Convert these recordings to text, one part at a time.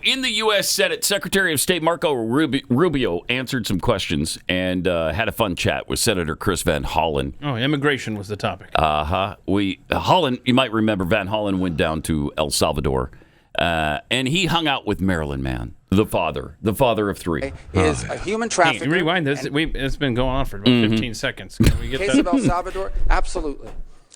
in the U.S. Senate, Secretary of State Marco Rubio answered some questions and had a fun chat with Senator Chris Van Hollen. Oh, immigration was the topic. Hollen, you might remember Van Hollen went down to El Salvador, and he hung out with Maryland Man, the father of three. Is a human trafficker. Hey, rewind this. It's been going on for about 15 seconds. Can we get Case of El Salvador?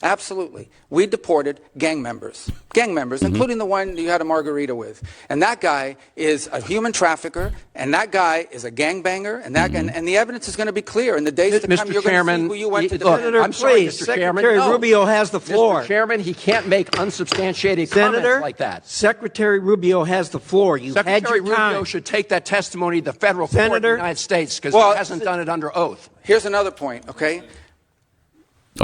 Absolutely. We deported gang members, including the one you had a margarita with. And that guy is a human trafficker, and that guy is a gangbanger, and and the evidence is going to be clear. In the days to come, you're going to see who you went to defend. Senator, I'm sorry, Mr. Chairman. Secretary Rubio has the floor. Mr. Chairman, he can't make unsubstantiated comments like that. Secretary Rubio has the floor. Secretary Rubio should take that testimony to the federal court of the United States because he hasn't done it under oath. Here's another point, okay?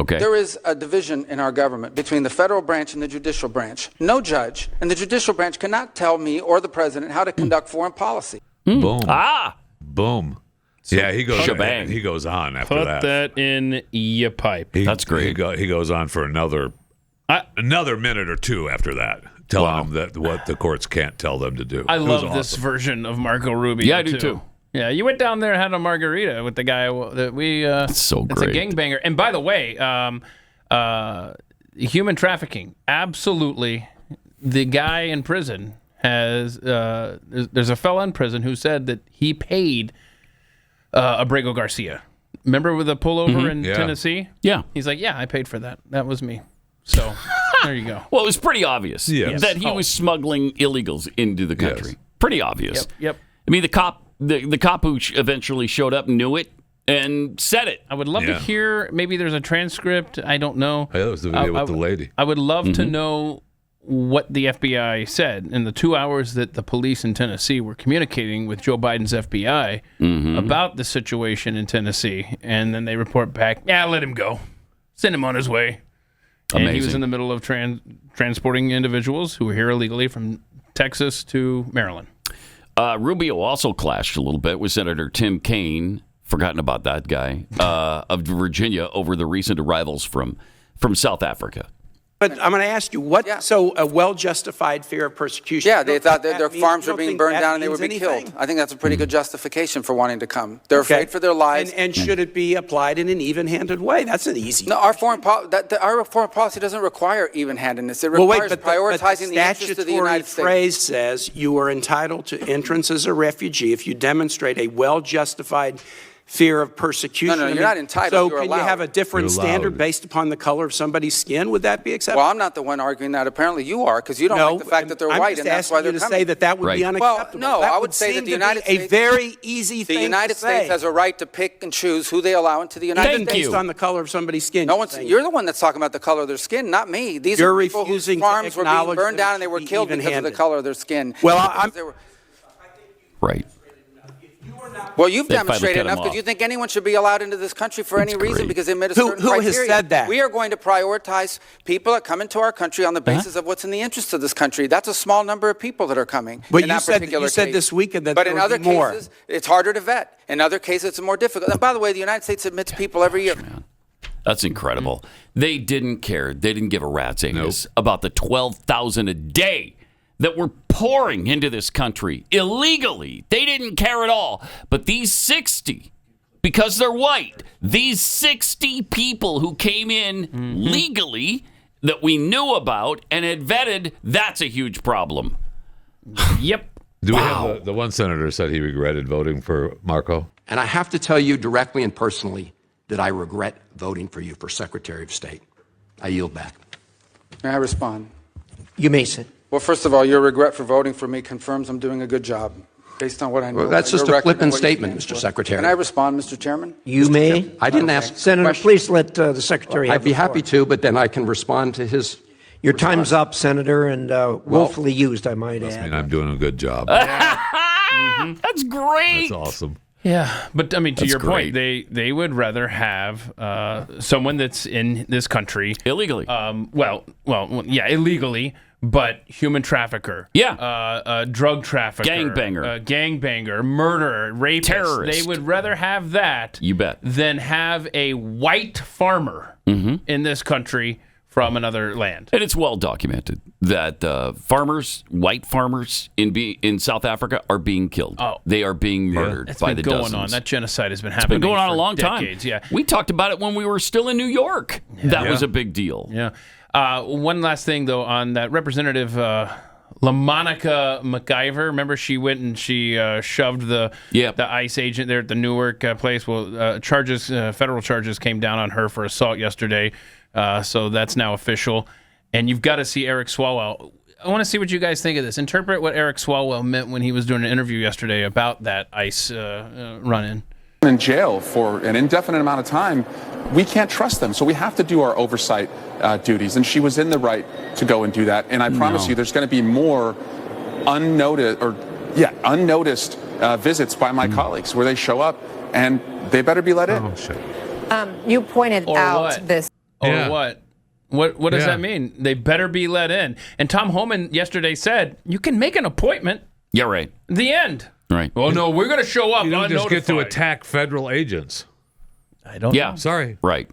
There is a division in our government between the federal branch and the judicial branch. No judge in the judicial branch cannot tell me or the president how to conduct foreign policy. Boom. Boom. So he goes on after Put that. Put that in your pipe. That's great. He goes on for another minute or two after that, telling them that what the courts can't tell them to do. I love this version of Marco Rubio. Yeah, I do too. Yeah, you went down there and had a margarita with the guy that we. That's so great. It's a gangbanger. And by the way, human trafficking, absolutely. The guy in prison has. There's a fella in prison who said that he paid Abrego Garcia. Remember with the pullover in Tennessee? Yeah. He's like, yeah, I paid for that. That was me. So there you go. Well, it was pretty obvious that he was smuggling illegals into the country. Yes. Pretty obvious. Yep. I mean, the cop who eventually showed up knew it and said it. I would love to hear, maybe there's a transcript. I don't know. That was the video with the lady. I would love to know what the FBI said in the 2 hours that the police in Tennessee were communicating with Joe Biden's FBI about the situation in Tennessee. And then they report back, let him go. Send him on his way. Amazing. And he was in the middle of transporting individuals who were here illegally from Texas to Maryland. Rubio also clashed a little bit with Senator Tim Kaine, forgotten about that guy, of Virginia over the recent arrivals from South Africa. But I'm going to ask you, so a well-justified fear of persecution? Yeah, they thought that their farms were being burned down and they would be killed. I think that's a pretty good justification for wanting to come. They're afraid for their lives. And should it be applied in an even-handed way? That's an easy. No, our foreign policy doesn't require even-handedness. It requires prioritizing the interests of the United States. The phrase says you are entitled to entrance as a refugee if you demonstrate a well-justified fear of persecution. No, you're not entitled. So can you have a different standard based upon the color of somebody's skin? Would that be acceptable? Well, I'm not the one arguing that. Apparently you are, because you don't like the fact that they're white, and that's why they're coming. I'm just asking you to say that would be unacceptable. Well, no, I would say that the United States... a very easy thing to say. The United States has a right to pick and choose who they allow into the United States. Based on the color of somebody's skin. You're the one that's talking about the color of their skin, not me. These are people whose farms were being burned down and they were killed because of the color of their skin. Well, Right. Well, you've demonstrated enough because you think anyone should be allowed into this country for any reason because they met a certain criteria. Who has said that? We are going to prioritize people that come into our country on the basis of what's in the interest of this country. That's a small number of people that are coming. But you said this weekend that there would be more. But in other cases, it's harder to vet. In other cases, it's more difficult. And by the way, the United States admits people every year. Man. That's incredible. They didn't care. They didn't give a rat's anus about the 12,000 a day that were pouring into this country illegally. They didn't care at all. But these 60, because they're white, these 60 people who came in legally that we knew about and had vetted, that's a huge problem. Yep. Do we have the one senator said he regretted voting for Marco? And I have to tell you directly and personally that I regret voting for you for Secretary of State. I yield back. May I respond? You may sit. Well, first of all, your regret for voting for me confirms I'm doing a good job based on what I know. Well, that's just a flippant statement, Mr. Secretary. Can I respond, Mr. Chairman? You may. I didn't ask. Senator, please let the Secretary have I'd be the floor. happy to, but then I can respond to his... Your time's up, Senator, and willfully used, I might I add. mean, I'm doing a good job. That's great. That's awesome. Yeah, but I mean, to your great. point, they would rather have someone that's in this country illegally. Illegally, but human trafficker. Yeah, drug trafficker, gangbanger, murderer, rapist. terrorist. They would rather have that. You bet. Than have a white farmer in this country from another land. And it's well documented that farmers, white farmers in South Africa, are being killed. Oh. They are being murdered That's by been the going dozens. on. That genocide has been happening. It's been going on for a long decades. time. Yeah, We talked about it when we were still in New York. That was a big deal. yeah. One last thing though on that Representative LaMonica McIver. Remember, she went and she shoved the ICE agent there at the Newark place. Well, federal charges came down on her for assault yesterday. So that's now official. And you've got to see Eric Swalwell. I want to see what you guys think of this. Interpret what Eric Swalwell meant when he was doing an interview yesterday about that ICE run-in. In jail for an indefinite amount of time, we can't trust them. So we have to do our oversight duties. And she was in the right to go and do that. And I promise you, there's going to be more unnoticed visits by my colleagues where they show up and they better be let in. Oh, shit. You pointed out this. Or what? What does that mean? They better be let in. And Tom Homan yesterday said, you can make an appointment. Yeah, right. The end. Right. Well, no, we're going to show up. You don't just get to unnotified. attack federal agents. I don't know. Sorry. Right.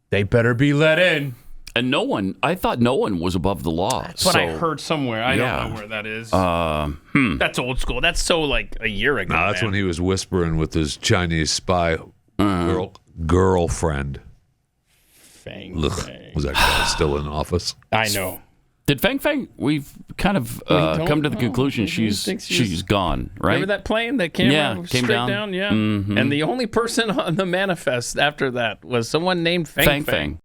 They better be let in. And I thought no one was above the law. That's what I heard somewhere. I don't know where that is. That's old school. That's so like a year ago. No, that's when he was whispering with his Chinese spy girlfriend. Fang. Was that guy still in office? I know. Did Fang Fang? We've kind of come to the conclusion she's gone, right? Remember that plane that came came straight down? Yeah. Mm-hmm. And the only person on the manifest after that was someone named Fang Fang.